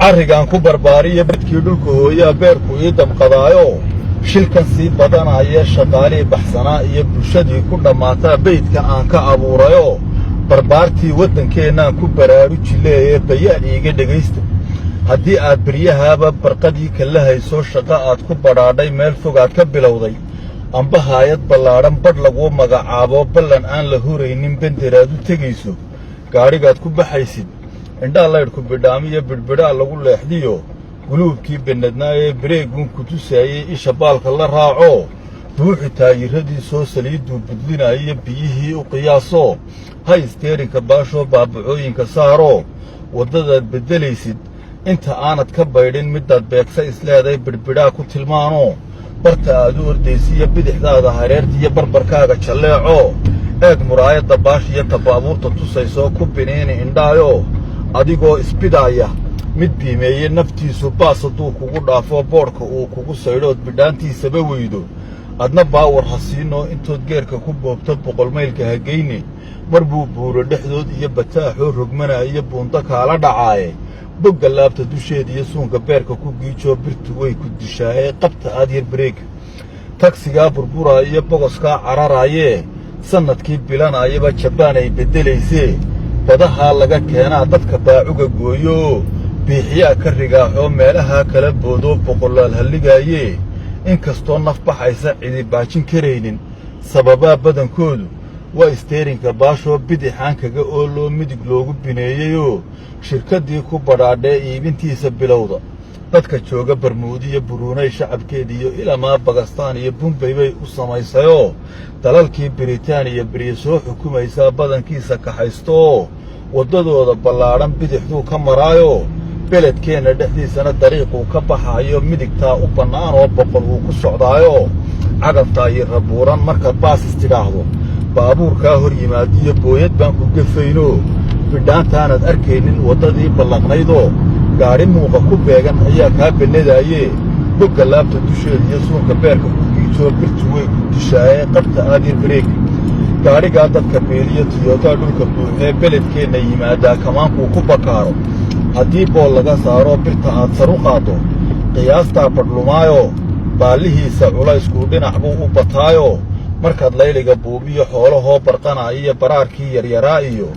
carrigan ku barbaariya badkii dhulka hooyaa beerku ii damqadaayo shilkan sii badanaya shaqaalii baxsanaa iyo bulshadii ku dhammaataa beydkan aan ka abuurayo barbaartii waddankeennaan ku baraaruji leeyee bayaan iiga dhegaysta haddii aad beryahaaba barqadii kala hayso shaqo aad ku badhaadhay meel fogaad ka bilowday amba haayad ballaadhan badh laguu magacaabo ballan aan la huraynin benderaad u tegayso gaadhigaad ku baxaysid indhaa laydhku bidhaamiyo bidhbidhaa lagu leexdiyo guluubkii bennadnaa ee bareeguun ku tusaayey isha baalka la raaco buuxi taayiradii soo saliidduu budlinaayo biyihii u qiyaasoo hay isteerinka baashoo baabacooyinka saaro waddadaad beddelaysid inta aanad ka baydhin middaad beegsa isleeday bidhbidhaa ku tilmaano barta aad u ordaysiiyo bidixdaada hareertiiyo barbarkaaga jalleeco eeg muraayadda baashiyo tabaabuurta tusaysoo ku biniini indhaayo adigoo isbidaaya mid biimeeye naftiisu baas hadduu kugu dhaafo boodhka uu kugu saydhood bidhaantiisaba weydo adna baawar ha siinoo intood geerka ku boobto boqolmaylka ha geyne mar buu buuro dhexdood iyo bataaxoo rogmanaayo buundo kaala dhacaaye bogga laabta dusheeda iyo suunka beerka ku giijoo birtu way ku dishaayee qabta aad yar bareega tagsigaa burburaa iyo bogoskaa cararaayee sannadkii bilanaayaba jabaan ay beddelaysee badahaa laga keenaa dadka baacuga gooyooo biixiyaa ka rigaaxoo meelahaa kala boodoo boqolaal halligaayee in kastoo naf baxaysa cidi baajin karaynin sababaa badankoodu waa isteerinka baashoo bidixaan kaga ooloo midig loogu bineeyeyoo shirkaddii ku badhaadhee iibintiisa bilowda dadka jooga barmuudiyo buruunay shacabkeediiyo ilamaa bagastaan iyo bumbay bay u samaysayoo dalalkii biritaaniya beriya soo xukumaysaa badankiisa kaxaystooo waddadooda ballaadhan bidixduu ka maraayo beledkeenna dhexdiisana dariiquu ka baxaayo midigtaa u bannaan oo boqol uu ku socdaayo cagaftaa iyo rabuuran markaad baasis tidhaahdo baabuurkaa hor yimaadiyo booyad baan ku gefaynoo bidhaantaanad arkaynin waddadii ballaqnaydoo gaadhi muuqa ku beegan ayaa kaa bennadaayee bogga laabta dusheeda iyo suunka beerka ku giijoo birtu way ku dishaayee qabta aad yar bareega gaadhigaa dadka beeliyo tiyootaa dhulka buuxee beledkeenna yimaadaa kamaankuu ku bakaaro haddii bool laga saaro birta aad sar u qaaddo qiyaastaa badhlumaayo baallihiisa culayskuu dhinac buu u bataayo markaad layliga buubiyo xoolahoo barqanaa iyo baraarkii yaryaraa iyo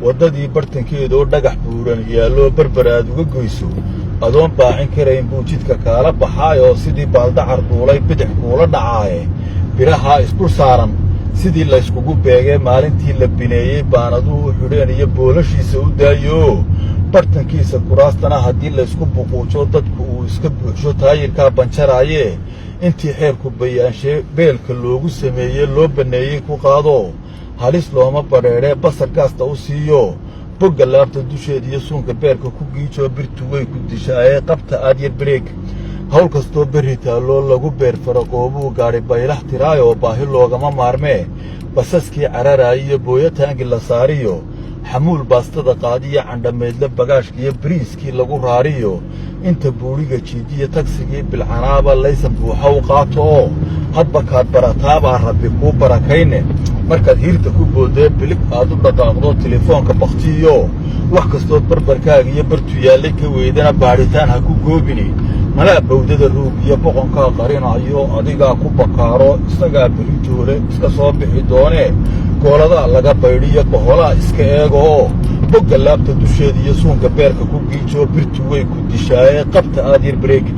waddadii bartankeedoo dhagax buuran yaalloo barbar aad uga goyso adoon baacin karayn buu jidka kaala baxaayoo sidii baaldacar duulay bidix kuula dhacaaye birahaa isdul saaran sidii layskugu beegee maalintii la bineeyey baanaduu u xidheen iyo boolashiisa u daayoo bartankiisa kuraastana haddii laysku buquujo dadku uu iska buuxsho taayirkaa banjaraayee intii xeerku bayaanshee beelka loogu sameeyey loo banneeyey ku qaado halis looma badheedhee basar gaasta u siiyo bogga laabta dusheeda iyo suunka beerka ku giijoo birtu way ku dishaayee qabta aad yar bareeg hawl kastoo berri taalloo lagu beerfaraqoobuu gaadhi baylax tiraayoo baahi loogama maarmee basaskii cararaayiyo booyataangi la saariyo xamuul baastada qaadiyo candhamaydle bagaashkiiyo bariiskii lagu raariyo inta buudhiga jiidiyo tagsigii bilcanaaba laysan buuxa u qaato oo hadba kaad barataabaa rabbi kuu barakayne markaad hiirta ku boodee bilig aad u dhaqaaqdo telefoonka bakhtiiyo wax kastood barbarkaaga iyo bartu yaallay ka weydana baadhitaan ha ku goobini malaa bawdada ruug iyo boqonkaa qarinayo adigaa ku bakaaro isagaa beritoole iska soo bixi doonee gooladaa laga baydhiyo boholaa iska eegooo bogga laabta dusheeda iyo suunka beerka ku giijoo birtu way ku dishaayee qabta aad yar bareega